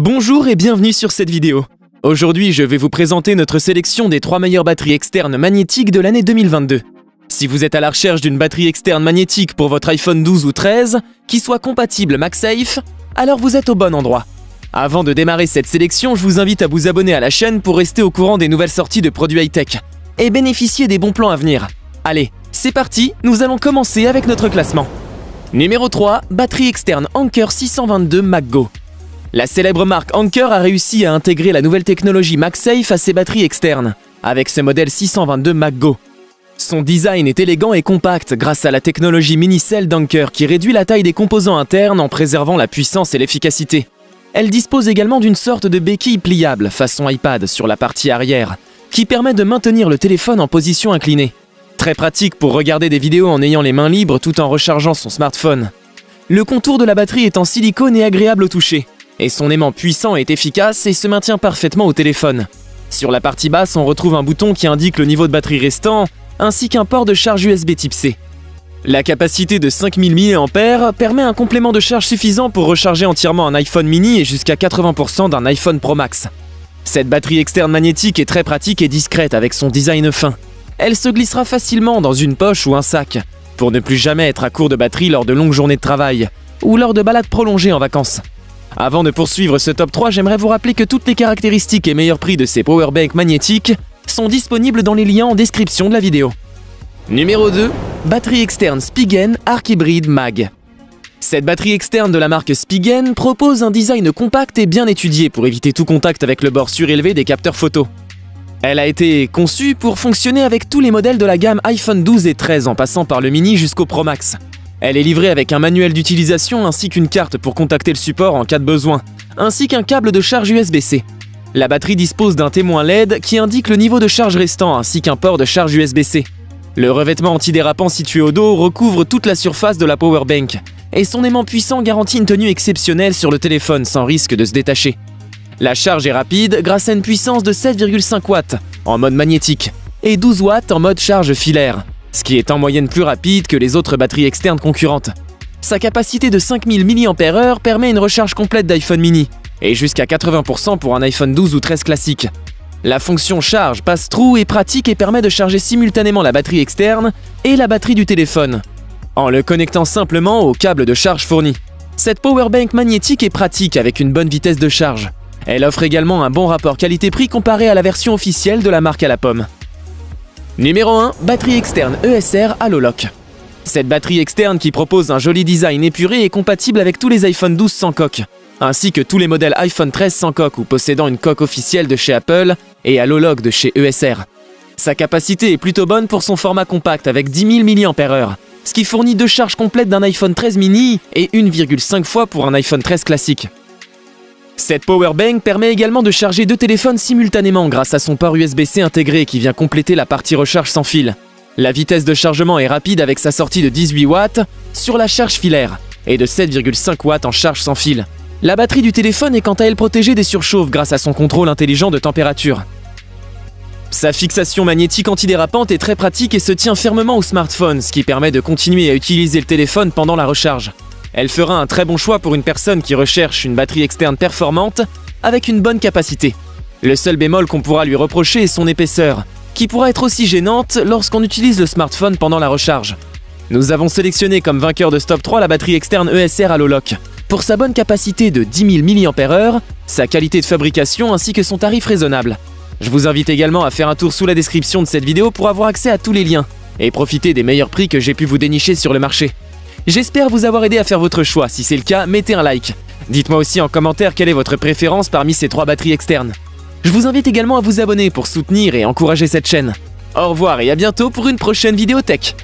Bonjour et bienvenue sur cette vidéo. Aujourd'hui, je vais vous présenter notre sélection des 3 meilleures batteries externes magnétiques de l'année 2022. Si vous êtes à la recherche d'une batterie externe magnétique pour votre iPhone 12 ou 13, qui soit compatible MagSafe, alors vous êtes au bon endroit. Avant de démarrer cette sélection, je vous invite à vous abonner à la chaîne pour rester au courant des nouvelles sorties de produits high-tech et bénéficier des bons plans à venir. Allez, c'est parti, nous allons commencer avec notre classement. Numéro 3, batterie externe Anker 622 MagGo. La célèbre marque Anker a réussi à intégrer la nouvelle technologie MagSafe à ses batteries externes, avec ce modèle 622 MagGo. Son design est élégant et compact grâce à la technologie mini-cell d'Anker qui réduit la taille des composants internes en préservant la puissance et l'efficacité. Elle dispose également d'une sorte de béquille pliable façon iPad sur la partie arrière, qui permet de maintenir le téléphone en position inclinée. Très pratique pour regarder des vidéos en ayant les mains libres tout en rechargeant son smartphone. Le contour de la batterie est en silicone et agréable au toucher. Et son aimant puissant est efficace et se maintient parfaitement au téléphone. Sur la partie basse, on retrouve un bouton qui indique le niveau de batterie restant, ainsi qu'un port de charge USB type C. La capacité de 5000 mAh permet un complément de charge suffisant pour recharger entièrement un iPhone mini et jusqu'à 80% d'un iPhone Pro Max. Cette batterie externe magnétique est très pratique et discrète avec son design fin. Elle se glissera facilement dans une poche ou un sac, pour ne plus jamais être à court de batterie lors de longues journées de travail, ou lors de balades prolongées en vacances. Avant de poursuivre ce top 3, j'aimerais vous rappeler que toutes les caractéristiques et meilleurs prix de ces powerbanks magnétiques sont disponibles dans les liens en description de la vidéo. Numéro 2, batterie externe Spigen Arc Hybrid Mag. Cette batterie externe de la marque Spigen propose un design compact et bien étudié pour éviter tout contact avec le bord surélevé des capteurs photo. Elle a été conçue pour fonctionner avec tous les modèles de la gamme iPhone 12 et 13 en passant par le mini jusqu'au Pro Max. Elle est livrée avec un manuel d'utilisation ainsi qu'une carte pour contacter le support en cas de besoin, ainsi qu'un câble de charge USB-C. La batterie dispose d'un témoin LED qui indique le niveau de charge restant ainsi qu'un port de charge USB-C. Le revêtement antidérapant situé au dos recouvre toute la surface de la powerbank et son aimant puissant garantit une tenue exceptionnelle sur le téléphone sans risque de se détacher. La charge est rapide grâce à une puissance de 7,5 watts en mode magnétique et 12 watts en mode charge filaire, ce qui est en moyenne plus rapide que les autres batteries externes concurrentes. Sa capacité de 5000 mAh permet une recharge complète d'iPhone mini, et jusqu'à 80% pour un iPhone 12 ou 13 classique. La fonction charge passe-trou est pratique et permet de charger simultanément la batterie externe et la batterie du téléphone, en le connectant simplement au câble de charge fourni. Cette powerbank magnétique est pratique avec une bonne vitesse de charge. Elle offre également un bon rapport qualité-prix comparé à la version officielle de la marque à la pomme. Numéro 1, batterie externe ESR Alolock. Cette batterie externe qui propose un joli design épuré est compatible avec tous les iPhone 12 sans coque, ainsi que tous les modèles iPhone 13 sans coque ou possédant une coque officielle de chez Apple et Alolock de chez ESR. Sa capacité est plutôt bonne pour son format compact avec 10 000 mAh, ce qui fournit 2 charges complètes d'un iPhone 13 mini et 1,5 fois pour un iPhone 13 classique. Cette powerbank permet également de charger 2 téléphones simultanément grâce à son port USB-C intégré qui vient compléter la partie recharge sans fil. La vitesse de chargement est rapide avec sa sortie de 18 watts sur la charge filaire et de 7,5 watts en charge sans fil. La batterie du téléphone est quant à elle protégée des surchauffes grâce à son contrôle intelligent de température. Sa fixation magnétique antidérapante est très pratique et se tient fermement au smartphone, ce qui permet de continuer à utiliser le téléphone pendant la recharge. Elle fera un très bon choix pour une personne qui recherche une batterie externe performante avec une bonne capacité. Le seul bémol qu'on pourra lui reprocher est son épaisseur, qui pourra être aussi gênante lorsqu'on utilise le smartphone pendant la recharge. Nous avons sélectionné comme vainqueur de ce top 3 la batterie externe ESR Alolock, pour sa bonne capacité de 10 000 mAh, sa qualité de fabrication ainsi que son tarif raisonnable. Je vous invite également à faire un tour sous la description de cette vidéo pour avoir accès à tous les liens et profiter des meilleurs prix que j'ai pu vous dénicher sur le marché. J'espère vous avoir aidé à faire votre choix, si c'est le cas, mettez un like. Dites-moi aussi en commentaire quelle est votre préférence parmi ces 3 batteries externes. Je vous invite également à vous abonner pour soutenir et encourager cette chaîne. Au revoir et à bientôt pour une prochaine vidéo tech.